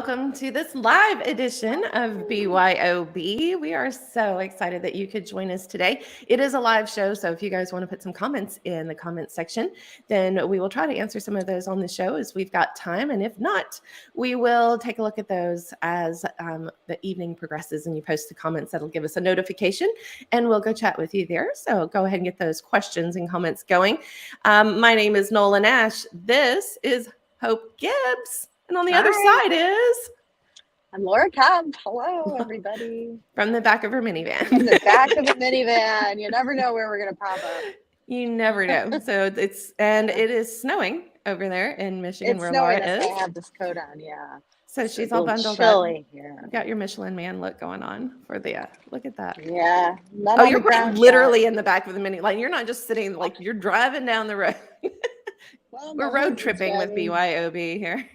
welcome to this live edition of BYOB. We are so excited that you could join us today. It is a live show, so if you guys want to put some comments in the comments section, then we will try to answer some of those on the show as we've got time. And if not, we will take a look at those as the evening progresses and you post the comments. That'll give us a notification and we'll go chat with you there. So go ahead and get those questions and comments going. My name is Nola Nash. This is Hope Gibbs. And on the other side is... I'm Laura Cobb. Hello, everybody. From the back of her minivan. From the back of the minivan. You never know where we're going to pop up. You never know. So it is snowing over there in Michigan where Laura is. I have this coat on, yeah. So she's all bundled chilly up. Here. Got your Michelin Man look going on for the, look at that. Yeah. Oh, you're literally in the back of the mini. Like you're not just sitting, like you're driving down the road. Well, we're road tripping with BYOB here.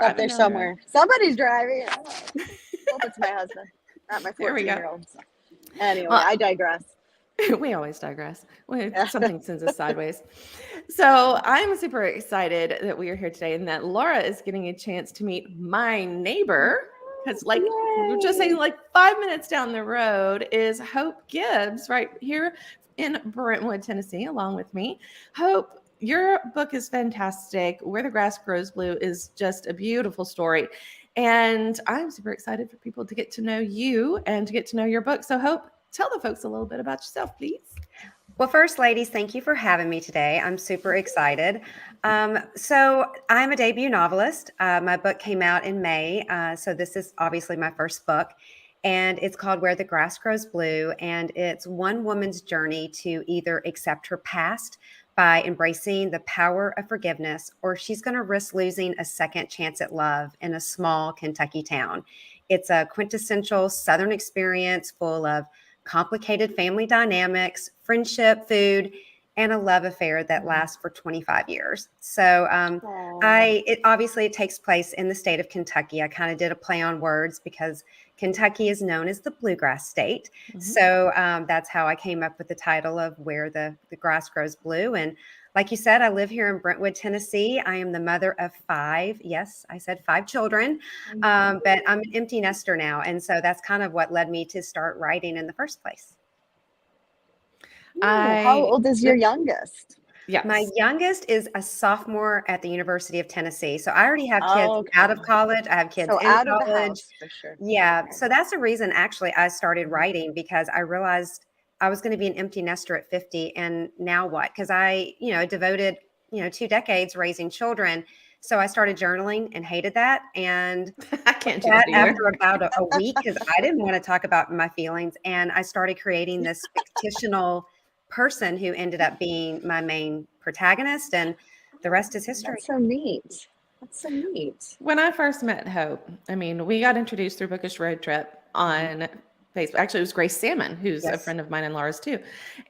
Up there somewhere. Somebody's driving. I hope it's my husband, not my 14-year-old. So. Anyway, I digress. We always digress. Something sends us sideways. So I'm super excited that we are here today and that Laura is getting a chance to meet my neighbor. Because like we're just saying, like 5 minutes down the road is Hope Gibbs right here in Brentwood, Tennessee, along with me. Hope, your book is fantastic. Where the Grass Grows Blue is just a beautiful story. And I'm super excited for people to get to know you and to get to know your book. So Hope, tell the folks a little bit about yourself, please. Well, first, ladies, thank you for having me today. I'm super excited. So I'm a debut novelist. My book came out in May. So this is obviously my first book. And it's called Where the Grass Grows Blue. And it's one woman's journey to either accept her past by embracing the power of forgiveness, or she's going to risk losing a second chance at love in a small Kentucky town. It's a quintessential Southern experience full of complicated family dynamics, friendship, food, and a love affair that lasts for 25 years. So it takes place in the state of Kentucky. I kind of did a play on words because Kentucky is known as the Bluegrass State. Mm-hmm. So that's how I came up with the title of Where the Grass Grows Blue. And like you said, I live here in Brentwood, Tennessee. I am the mother of 5. Yes, I said 5 children, but I'm an empty nester now. And so that's kind of what led me to start writing in the first place. How old is your youngest? Yes. My youngest is a sophomore at the University of Tennessee. So I already have kids out of college. I have kids in out college. Of the house, for sure. Yeah. Okay. So that's the reason actually I started writing, because I realized I was going to be an empty nester at 50. And now what? Because I, devoted, 2 decades raising children. So I started journaling and hated that. And I can't do that after about a week, because I didn't want to talk about my feelings. And I started creating this fictional person who ended up being my main protagonist, and the rest is history. That's so neat. When I first met Hope, we got introduced through Bookish Road Trip on Facebook. Actually, it was Grace Salmon, who's a friend of mine and Laura's too,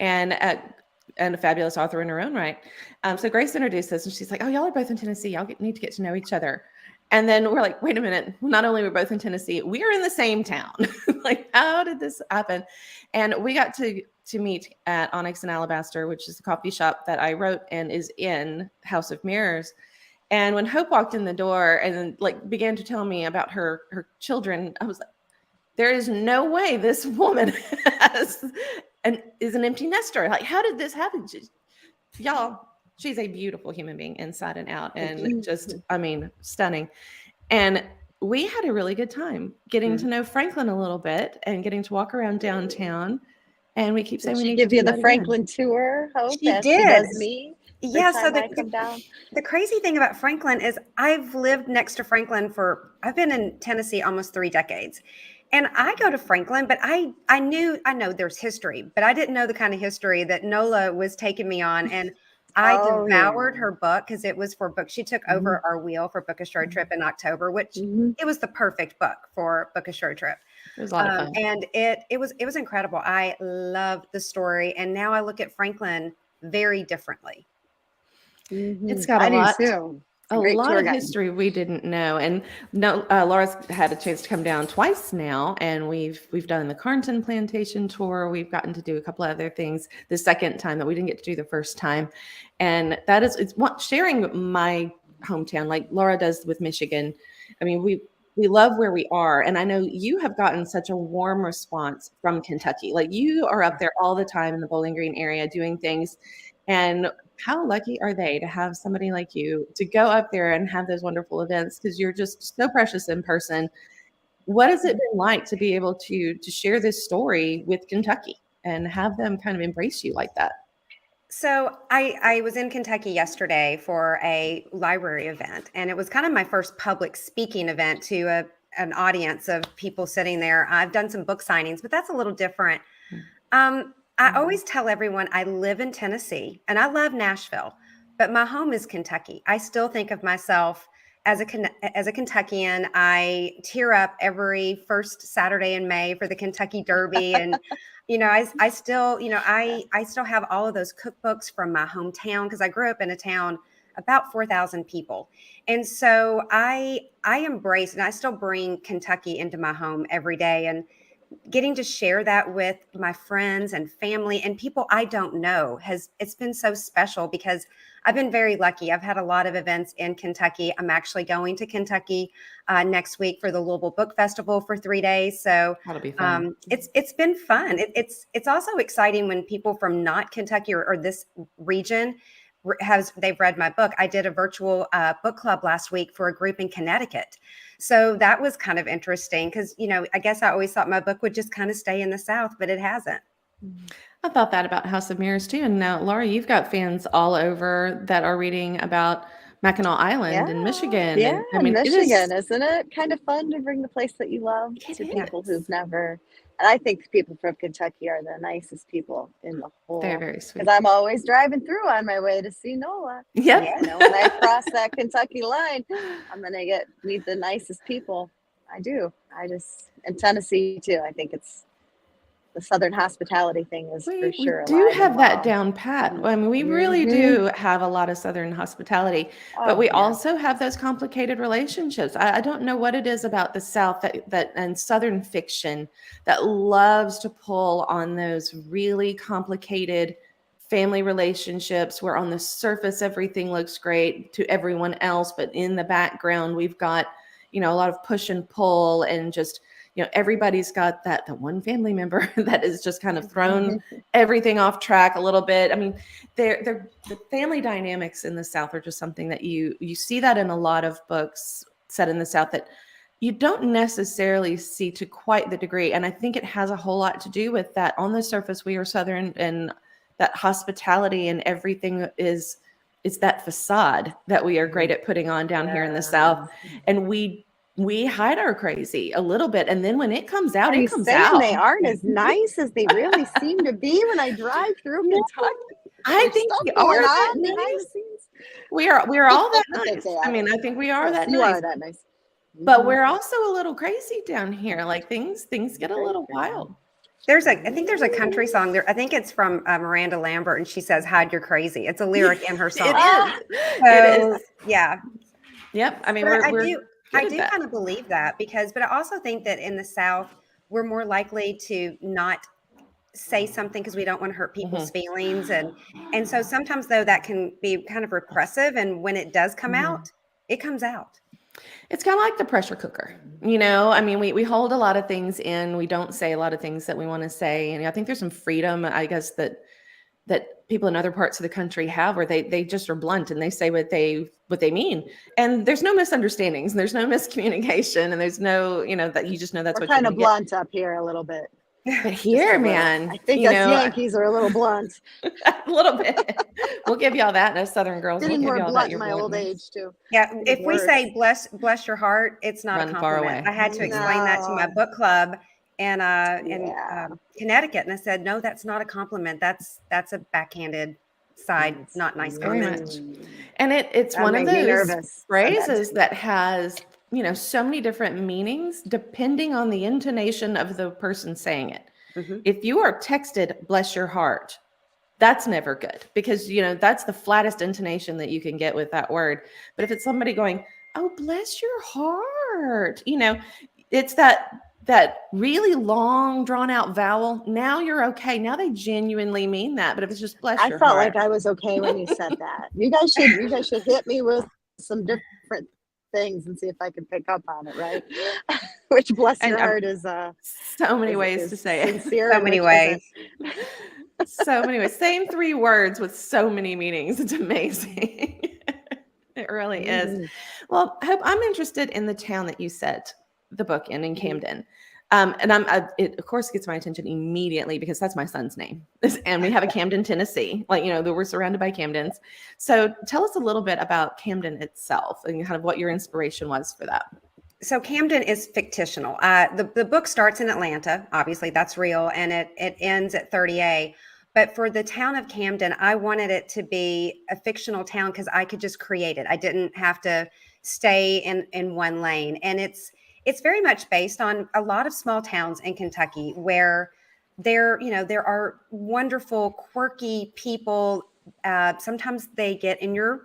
and a fabulous author in her own right. So Grace introduced us, and she's like, "Oh, y'all are both in Tennessee. Y'all need to get to know each other." And then we're like, "Wait a minute! Not only we're both in Tennessee, we are in the same town. Like, how did this happen?" And we got to meet at Onyx and Alabaster, which is a coffee shop that I wrote and is in House of Mirrors. And when Hope walked in the door and began to tell me about her children, I was like, there is no way this woman is an empty nester. Like, how did this happen? She's a beautiful human being inside and out, and just, stunning. And we had a really good time getting to know Franklin a little bit and getting to walk around downtown. And we keep saying we need to give you the Franklin tour. Hope she did. She does me. Yeah. So the crazy thing about Franklin is I've lived next to Franklin I've been in Tennessee almost 3 decades. And I go to Franklin, but I know there's history, but I didn't know the kind of history that Nola was taking me on. And I devoured her book because it was for book. She took over our wheel for Bookish Road Trip in October, which it was the perfect book for Bookish Road Trip. It was a lot of fun. And it was incredible. I loved the story. And now I look at Franklin very differently. It's got a lot of history we didn't know. And Laura's had a chance to come down twice now, and we've done the Carnton Plantation tour. We've gotten to do a couple of other things the second time that we didn't get to do the first time. And that is sharing my hometown like Laura does with Michigan. I mean, we love where we are. And I know you have gotten such a warm response from Kentucky. Like you are up there all the time in the Bowling Green area doing things. And how lucky are they to have somebody like you to go up there and have those wonderful events? Because you're just so precious in person. What has it been like to be able to share this story with Kentucky and have them kind of embrace you like that? So I was in Kentucky yesterday for a library event, and it was kind of my first public speaking event to an audience of people sitting there. I've done some book signings, but that's a little different. I always tell everyone I live in Tennessee and I love Nashville, but my home is Kentucky. I still think of myself as a Kentuckian. I tear up every first Saturday in May for the Kentucky Derby, and I still, I still have all of those cookbooks from my hometown because I grew up in a town about 4,000 people. And so I embrace and I still bring Kentucky into my home every day, and getting to share that with my friends and family and people I don't know it's been so special because I've been very lucky. I've had a lot of events in Kentucky. I'm actually going to Kentucky next week for the Louisville Book Festival for 3 days. So that'll be fun. It's been fun. It's also exciting when people from not Kentucky or this region they've read my book. I did a virtual book club last week for a group in Connecticut. So that was kind of interesting because, I guess I always thought my book would just kind of stay in the South, but it hasn't. I thought that about House of Mirrors too. And now, Laura, you've got fans all over that are reading about Mackinac Island in Michigan. Yeah, and, I mean, Michigan, isn't it kind of fun to bring the place that you love to people who've never? And I think people from Kentucky are the nicest people in the whole. They're very sweet. Because I'm always driving through on my way to see Nola. Yep. I know when I cross that Kentucky line, I'm gonna meet the nicest people. I do. And Tennessee too. I think it's the Southern hospitality thing is for sure. We do have that down pat. I mean, we really do have a lot of Southern hospitality, but we also have those complicated relationships. I don't know what it is about the South that and Southern fiction that loves to pull on those really complicated family relationships where on the surface everything looks great to everyone else, but in the background we've got, a lot of push and pull and just everybody's got that one family member that is just kind of thrown everything off track a little bit. I mean, the family dynamics in the South are just something that you see that in a lot of books set in the South that you don't necessarily see to quite the degree. And I think it has a whole lot to do with that. On the surface, we are Southern, and that hospitality and everything is that facade that we are great at putting on down here in the South. And we hide our crazy a little bit, and then when it comes out, it comes out. They aren't as nice as they really seem to be when I drive through Kentucky. I think we are that nice. We are all that nice. I mean, I think we are that nice. You are that nice. But we're also a little crazy down here. Like things get a little wild. I think there's a country song there. I think it's from Miranda Lambert, and she says, "Hide your crazy." It's a lyric in her song. It is. Yeah. Yep. I mean, I do kind of believe that but I also think that in the South, we're more likely to not say something because we don't want to hurt people's feelings. And so sometimes though that can be kind of repressive. And when it does come out, it comes out. It's kind of like the pressure cooker, I mean, we hold a lot of things in, we don't say a lot of things that we want to say. And I think there's some freedom, I guess, that people in other parts of the country have where they just are blunt and they say what they mean. And there's no misunderstandings and there's no miscommunication and there's no, that you just know that's what you're kind of blunt up here a little bit. But here, man, I think us Yankees are a little blunt. A little bit. We'll give y'all that as Southern girls. Getting we'll more give y'all blunt that in my old age too. Yeah, if we say bless your heart, it's not a compliment. Far away. I had to explain that to my book club in Connecticut, and I said, no, that's not a compliment. That's a backhanded side, not nice comment. And it's one of those phrases that has so many different meanings depending on the intonation of the person saying it. If you are texted "bless your heart," that's never good because that's the flattest intonation that you can get with that word. But if it's somebody going, "Oh, bless your heart," it's that really long drawn out vowel. Now you're okay. Now they genuinely mean that. But if it's just "bless your heart," I felt like I was okay when you said that. You guys should hit me with some different things and see if I can pick up on it, right? Which, bless And your heart, is so many ways to say it. sincere, So and many which ways. isn't. So many ways. Same 3 words with so many meanings. It's amazing. It really is. Mhm. Well, Hope, I'm interested in the town that you set the book in Mhm. Camden. And it of course gets my attention immediately because that's my son's name. And we have a Camden, Tennessee. Like, we're surrounded by Camdens. So tell us a little bit about Camden itself and kind of what your inspiration was for that. So Camden is fictional. The book starts in Atlanta. Obviously, that's real, and it ends at 30A. But for the town of Camden, I wanted it to be a fictional town because I could just create it. I didn't have to stay in one lane, and it's very much based on a lot of small towns in Kentucky where there are wonderful, quirky people. Sometimes they get in your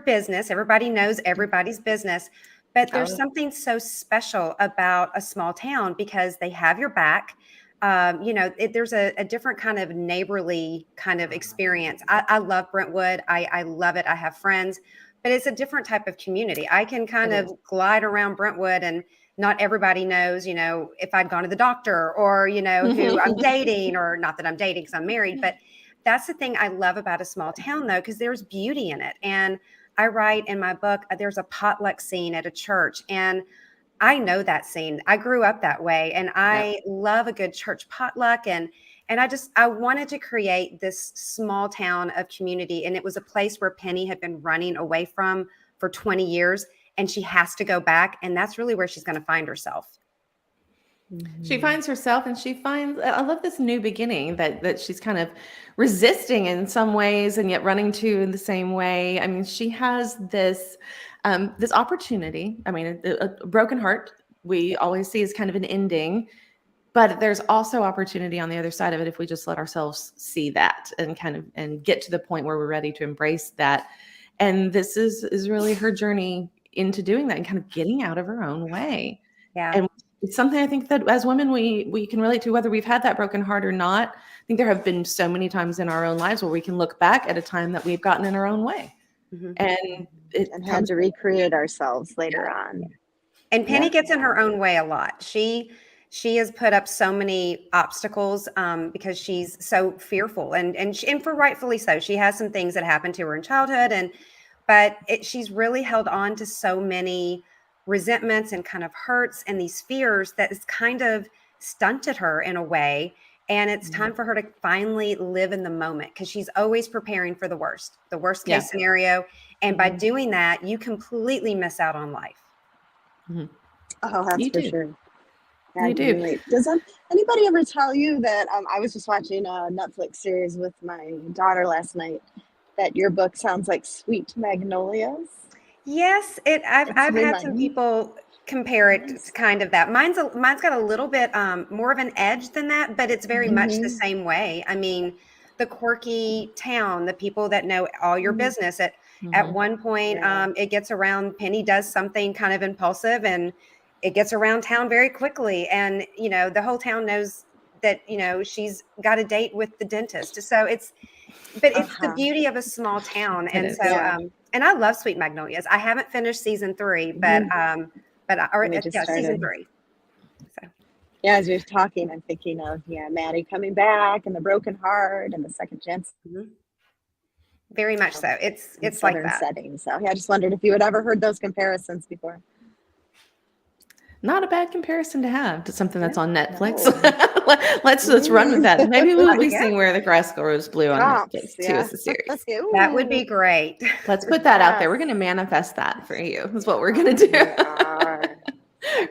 business. Everybody knows everybody's business. But there's Oh, something so special about a small town because they have your back. There's a different kind of neighborly kind of experience. I love Brentwood. I love it. I have friends, but it's a different type of community. I can kind it of is. glide around Brentwood and not everybody knows, if I'd gone to the doctor or, who I'm dating, or not that I'm dating because I'm married, but that's the thing I love about a small town though, because there's beauty in it. And I write in my book, there's a potluck scene at a church, and I know that scene. I grew up that way, and I love a good church potluck. And I wanted to create this small town of community, and it was a place where Penny had been running away from for 20 years, and she has to go back, and that's really where she's going to find herself. She finds herself, and I love this new beginning that she's kind of resisting in some ways and yet running to in the same way. I mean, she has this opportunity. I mean, a broken heart we always see as kind of an ending, but there's also opportunity on the other side of it if we just let ourselves see that and get to the point where we're ready to embrace that. And this is really her journey into doing that and kind of getting out of her own way. Yeah. And it's something I think that as women, we can relate to, whether we've had that broken heart or not. I think there have been so many times in our own lives where we can look back at a time that we've gotten in our own way. Mm-hmm. And had to recreate ourselves later on. And Penny gets in her own way a lot. She has put up so many obstacles because she's so fearful, and for rightfully so. She has some things that happened to her in childhood, but she's really held on to so many resentments and kind of hurts and these fears that has kind of stunted her in a way. And it's time for her to finally live in the moment because she's always preparing for the worst case scenario. And by doing that, you completely miss out on life. Mm-hmm. Oh, that's You for do. sure. You do. Does anybody ever tell you that I was just watching a Netflix series with my daughter last night, that your book sounds like Sweet Magnolias? Yes, I've had some people compare it to kind of that. Mine's got a little bit more of an edge than that, but it's very much the same way. I mean, the quirky town, the people that know all your business. At one point, it gets around. Penny does something kind of impulsive, and it gets around town very quickly. And the whole town knows that she's got a date with the dentist. So it's the beauty of a small town. And so and I love Sweet Magnolias. I haven't finished season 3, but season 3. So as you're talking, I'm thinking of Maddie coming back and the broken heart and the second chance. Very much so. It's like that setting. So I just wondered if you had ever heard those comparisons before. Not a bad comparison to have to something that's on Netflix. Let's run with that. Maybe we'll be seeing Where the Grass Grows Blue on Netflix too as the series. That would be great. Let's put that out there. We're going to manifest that for you. Is what we're going to do.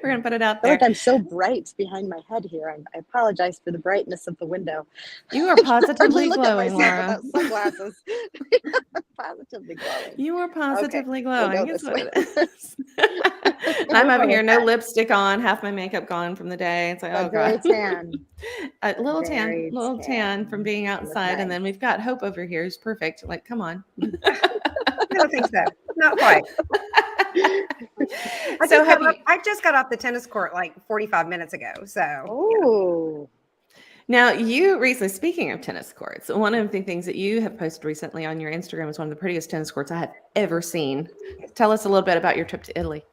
We're going to put it out I there. feel like I'm so bright behind my head here. I apologize for the brightness of the window. You are positively glowing, Laura. Sunglasses. Positively glowing. You are positively glowing. We'll That's what it is. I'm over here, no lipstick on, half my makeup gone from the day. It's like, oh god, tan. A little tan from being outside, and then we've got Hope over here, who's perfect. Like, come on. I don't think so. Not quite. I just got off the tennis court like 45 minutes ago. So, Now, you recently, speaking of tennis courts, one of the things that you have posted recently on your Instagram is one of the prettiest tennis courts I have ever seen. Tell us a little bit about your trip to Italy.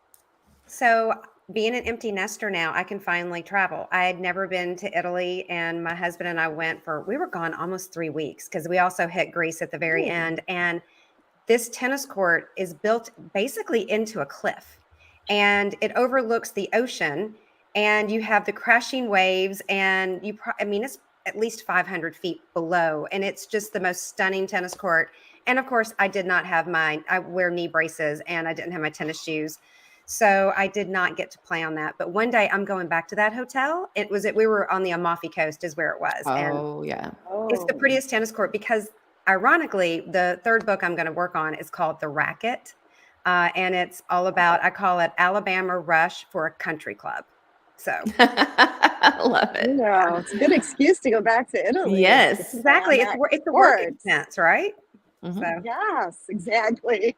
So, being an empty nester now, I can finally travel. I had never been to Italy, and my husband and I we were gone almost 3 weeks because we also hit Greece at the very end. And this tennis court is built basically into a cliff, and it overlooks the ocean, and you have the crashing waves, and I mean, it's at least 500 feet below, and it's just the most stunning tennis court. And of course, I wear knee braces, and I didn't have my tennis shoes. So I did not get to play on that. But one day I'm going back to that hotel. We were on the Amalfi Coast is where it was. Oh, yeah. It's the prettiest tennis court because ironically, the third book I'm going to work on is called The Racket. And it's all about, I call it Alabama Rush for a Country Club. So I love it. It's a good excuse to go back to Italy. Yes, exactly. It's the work expense, right? Mm-hmm. So. Yes, exactly.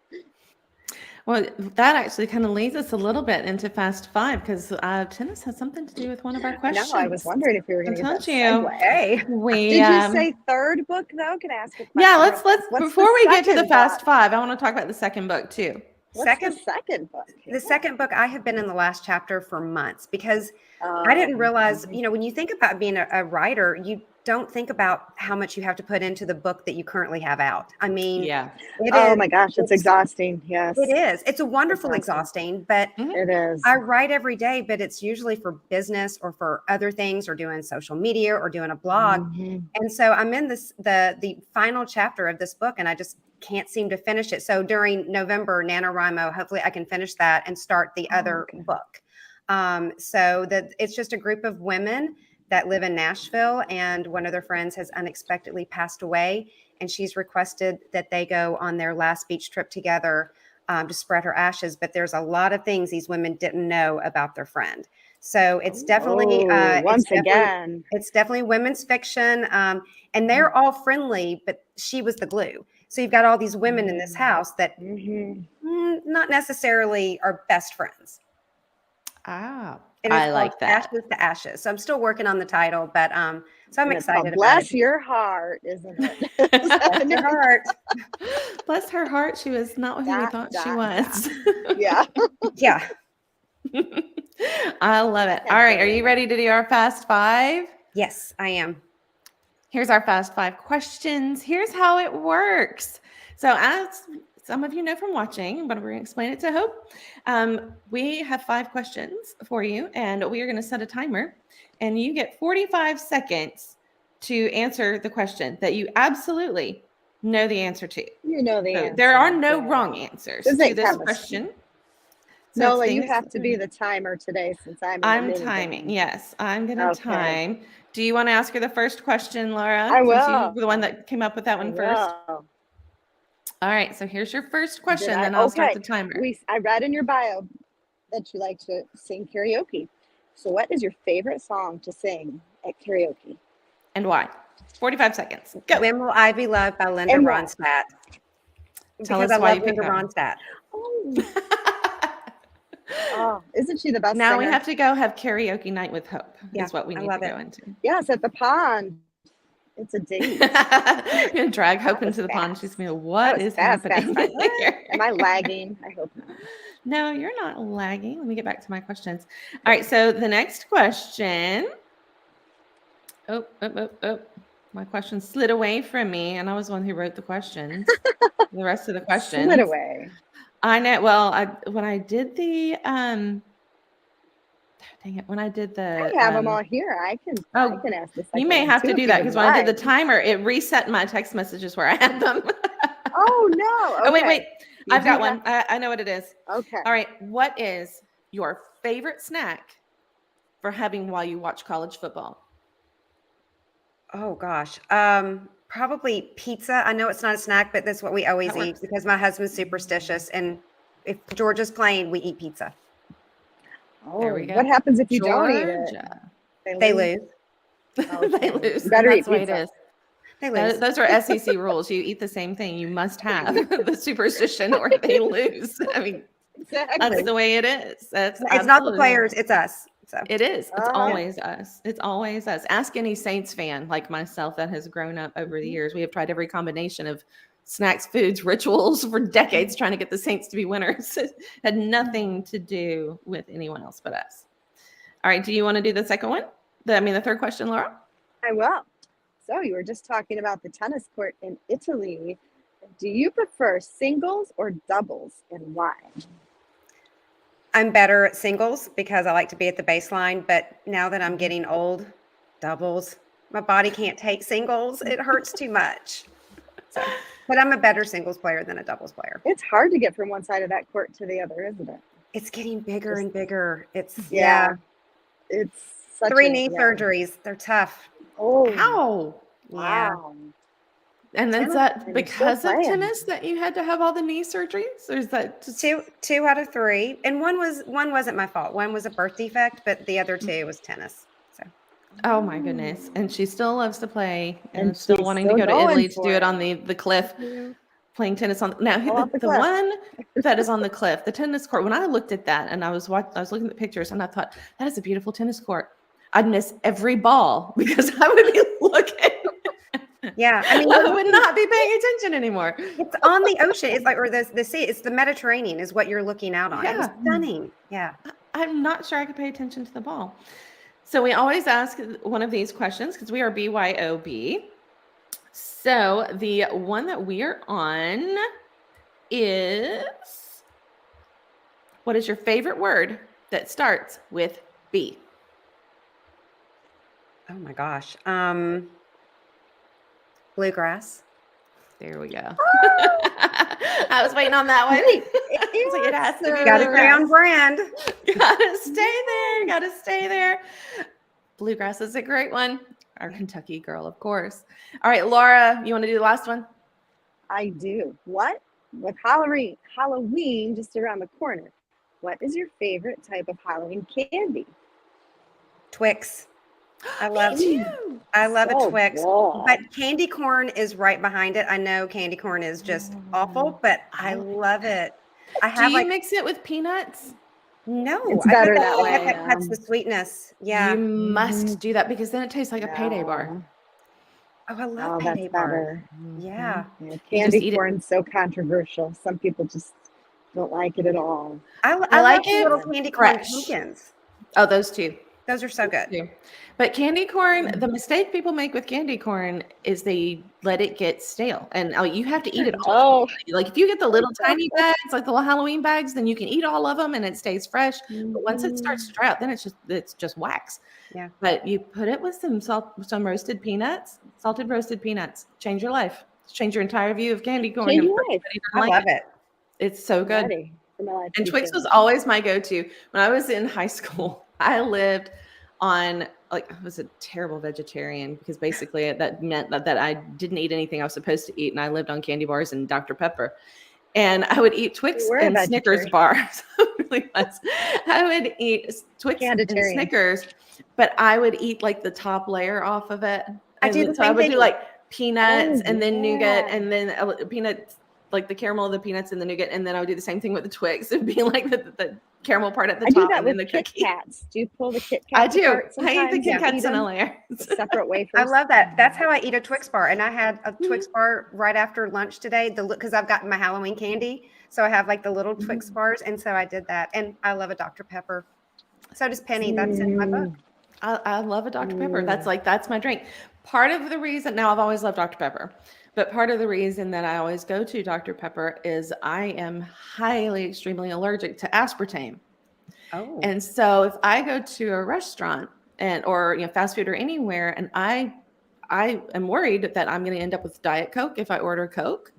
Well, that actually kind of leads us a little bit into Fast Five because tennis has something to do with one of our questions. No, I was wondering if we were going to get that segue. Hey, did you say third book though? Can I ask a question? Yeah, let's before we get to the Fast Five, I want to talk about the second book too. What's the second book? The second book, I have been in the last chapter for months because I didn't realize, when you think about being a writer, you don't think about how much you have to put into the book that you currently have out. I mean, yeah. My gosh, it's exhausting. Yes, it is. It's a wonderful exhausting, but it is. I write every day, but it's usually for business or for other things or doing social media or doing a blog. And so I'm in the final chapter of this book and I just can't seem to finish it. So during November, NaNoWriMo, hopefully I can finish that and start the other book. So that it's just a group of women that live in Nashville, and one of their friends has unexpectedly passed away, and she's requested that they go on their last beach trip together to spread her ashes. But there's a lot of things these women didn't know about their friend. So it's definitely it's definitely women's fiction, and they're all friendly, but she was the glue. So you've got all these women in this house that not necessarily are best friends. Ah, And I like that. Ashes to Ashes. So I'm still working on the title, but so I'm excited about it. Bless your heart, isn't it? Bless your heart. Bless her heart. She was not who we thought she was. Yeah. Yeah. I love it. All right. Are you ready to do our Fast Five? Yes, I am. Here's our Fast Five questions. Here's how it works. So as some of you know from watching, but we're going to explain it to Hope. We have 5 questions for you, and we are going to set a timer, and you get 45 seconds to answer the question that you absolutely know the answer to. You know the answer. There are no wrong answers to this question. So Nola, you have to be the timer today since I'm timing. Yes, I'm going to time. Do you want to ask her the first question, Laura? I will. Since you were the one that came up with that one first. All right, so here's your first question, then I'll start the timer. I read in your bio that you like to sing karaoke. So what is your favorite song to sing at karaoke? And why? 45 seconds. Go. When Will I Be Loved by Linda Ronstadt. Tell us I why love Linda Ronstadt. Oh, isn't she the best Now singer? we have to go have karaoke night with Hope. Is what we need to go into. Yes, at the pond. It's a date. I'm going to drag Hope into the pond. She's going to be, what is happening here? Am I lagging? I hope not. No, you're not lagging. Let me get back to my questions. All right, so the next question. Oh. My question slid away from me, and I was the one who wrote the questions. The rest of the questions. Slid away. I know. Well, when I did the when I did the I have them all here. I can ask the second. You may have to do that because when I did the timer, it reset my text messages where I had them. Oh no. Okay. Oh wait. I've got one. I know what it is. Okay. All right. What is your favorite snack for having while you watch college football? Oh gosh. Probably pizza. I know it's not a snack, but that's what we always eat because my husband's superstitious, and if Georgia's playing, we eat pizza. Oh, there we go. What happens if you don't eat it? They lose. They lose. Better That's eat what pizza. It is. They lose. Those are SEC rules. You eat the same thing. You must have the superstition, or they lose. I mean, that's the way it is. It's not the players. It's us. So. It is. It's always us. It's always us. Ask any Saints fan like myself that has grown up over the years. We have tried every combination of snacks, foods, rituals for decades trying to get the Saints to be winners. It had nothing to do with anyone else but us. All right. Do you want to do the second one? The third question, Laura? I will. So you were just talking about the tennis court in Italy. Do you prefer singles or doubles, and why? I'm better at singles because I like to be at the baseline. But now that I'm getting old, doubles, my body can't take singles. It hurts too much. So, but I'm a better singles player than a doubles player. It's hard to get from one side of that court to the other, isn't it? It's getting bigger and bigger. It's It's such 3 knee surgeries. They're tough. Oh, Ow. wow. And then is Tennis, that and you're because still of playing. tennis that you had to have all the knee surgeries? Or is that just Two out of 3, and one wasn't my fault. One was a birth defect, but the other 2 was tennis. So oh my goodness. And she still loves to play and, And still she's wanting to still go to going Italy to for do it it. on the cliff, playing tennis on now Go off the the cliff. one that is on the cliff, the tennis court. When I looked at that and I was looking at the pictures and I thought, that is a beautiful tennis court. I'd miss every ball because I would be looking. yeah, I mean, I would not be paying attention anymore. it's on the ocean. It's like, or the sea. It's the Mediterranean is what you're looking out on. It was Yeah. stunning. Yeah. I'm not sure I could pay attention to the ball. So we always ask one of these questions because we are BYOB. So the one that we are on is, what is your favorite word that starts with B? Oh my gosh. Bluegrass. There we go. I was waiting on that one. It's like it has to be. Got to stay on brand. Gotta stay there. Gotta stay there. Bluegrass is a great one. Our Kentucky girl, of course. All right, Laura, you want to do the last one? I do. What? With Halloween just around the corner, what is your favorite type of Halloween candy? Twix. I love Me too. I love a So Twix, good. but candy corn is right behind it. I know candy corn is just awful, but I love it. I Do have you like mix it with peanuts? no. It's I bet better that that way, that cuts the sweetness. Yeah. You must do that because then it tastes like a payday bar. No. Oh, I Oh, love that's payday bars. better. Yeah. Yeah, just candy eat it. corn's so controversial. Some people just don't like it at all. I I like like the it little candy corn fresh. pumpkins. Oh, those two. Those are so good. Too. But candy corn, the mistake people make with candy corn is they let it get stale. And you have to eat it all. Oh, Like if you get the little tiny bags, like the little Halloween bags, then you can eat all of them and it stays fresh. But once it starts to dry out, then it's just wax. Yeah. But you put it with some roasted peanuts, salted roasted peanuts. Change your life. Change your entire view of candy corn. change and your life. everybody I doesn't love like it. It's so good. Ready for my life to And be Twix changed. was always my go-to. When I was in high school, I lived on, like, I was a terrible vegetarian because basically that meant that I didn't eat anything I was supposed to eat. And I lived on candy bars and Dr. Pepper. And I would eat Twix You were a and Snickers vegetarian. bars. It really was. I would eat Twix and Candytarian. Snickers, but I would eat like the top layer off of it. I do the so I same would do thing. like peanuts Oh, and then nougat yeah. and then peanuts, like the caramel of the peanuts and the nougat. And then I would do the same thing with the Twix. It'd be like the caramel part at the I do top that and with then the Kit cookie. Kats. Do you pull the Kit I Kats do. apart I eat the sometimes Kit and Kats eat in a them layer. with separate wafers? I love that. That's how I eat a Twix bar. And I had a Twix bar right after lunch today because I've gotten my Halloween candy. So I have like the little Twix bars. And so I did that. And I love a Dr. Pepper. So does Penny. That's in my book. I love a Dr. Pepper. That's my drink. Part of the reason, now I've always loved Dr. Pepper, but part of the reason that I always go to Dr. Pepper is I am extremely allergic to aspartame. Oh. And so if I go to a restaurant or fast food or anywhere, and I am worried that I'm going to end up with Diet Coke if I order Coke.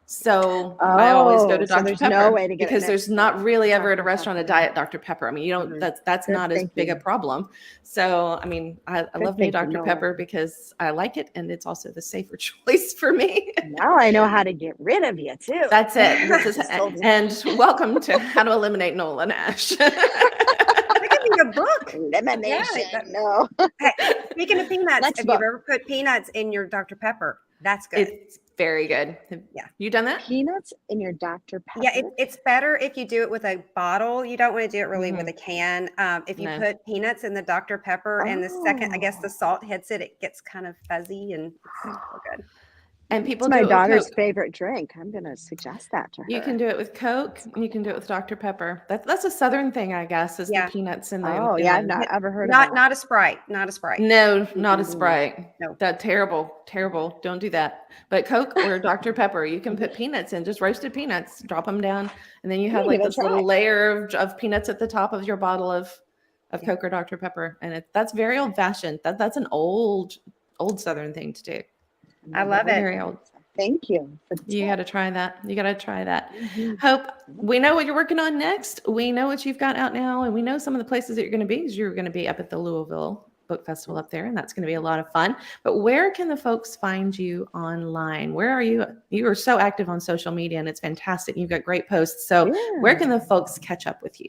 So I always go to so Dr. there's Pepper no way to get it because there's mixed not with really ever at a Dr. restaurant a Pepper. diet Dr. Pepper. I mean, you don't, that's Good not as big a thinking. problem. So, I mean, I love me thinking, Dr. Nola. Pepper because I like it and it's also the safer choice for me. Now I know how to get rid of you too. That's it. Just told you. And welcome to How to Eliminate Nola Nash. That could be a book. Elimination. Yeah, No. Hey, speaking of peanuts, Next have book. you ever put peanuts in your Dr. Pepper? That's good. It's very good. Yeah. You done that? Peanuts in your Dr. Pepper. Yeah, it's better if you do it with a bottle. You don't want to do it really with a can. If you No. put peanuts in the Dr. Pepper and the second, I guess, the Oh. salt hits it, it gets kind of fuzzy and it's so good. And It's people my do it with daughter's Coke. favorite drink. I'm going to suggest that to her. You can do it with Coke, and you can do it with Dr. Pepper. That's a Southern thing, I guess, is the Yeah. peanuts in the Oh, in yeah. I've the not ever heard of Not that. not a Sprite, not a Sprite. No, not a Mm-mm. Sprite. No. That terrible. Don't do that. But Coke or Dr. Pepper, you can put peanuts in, just roasted peanuts, drop them down, and then you I'm have gonna like give it a this little try. layer of peanuts at the top of your bottle of Yeah. Coke or Dr. Pepper, and that's very old fashioned. That's an old Southern thing to do. I love it. Very old. Thank you for the You got to tip. try that. You got to try that. Mhm. Hope, we know what you're working on next. We know what you've got out now, and we know some of the places that you're going to be, because you're going to be up at the Louisville Book Festival up there, and that's going to be a lot of fun. But where can the folks find you online? Where are you? You are so active on social media, and it's fantastic. You've got great posts. So where can the folks catch up with you?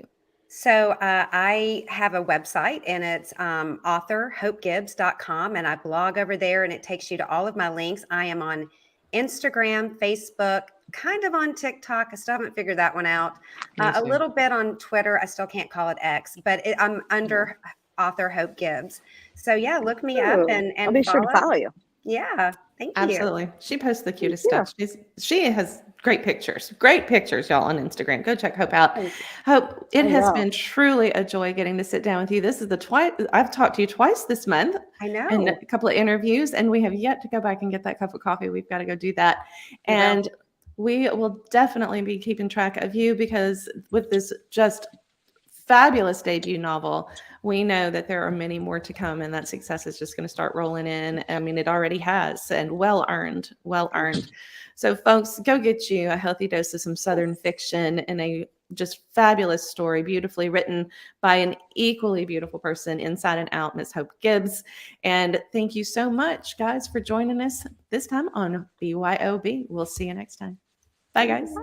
So I have a website, and it's authorhopegibbs.com, and I blog over there, and it takes you to all of my links. I am on Instagram, Facebook, kind of on TikTok. I still haven't figured that one out. A little bit on Twitter. I still can't call it X, but I'm under author Hope Gibbs. So yeah, look me up Ooh, and I'll be sure to follow you. Yeah, thank you. Absolutely. She posts the cutest you. stuff. She has great pictures, y'all, on Instagram. Go check Hope out. Hope, it has been truly a joy getting to sit down with you. This is I've talked to you twice this month. I know. And a couple of interviews, and we have yet to go back and get that cup of coffee. We've got to go do that. And we will definitely be keeping track of you, because with this just fabulous debut novel, we know that there are many more to come, and that success is just going to start rolling in. I mean, it already has, and well earned. So folks, go get you a healthy dose of some Southern fiction, and a just fabulous story, beautifully written by an equally beautiful person inside and out, Miss Hope Gibbs. And thank you so much, guys, for joining us this time on BYOB. We'll see you next time. Bye, guys.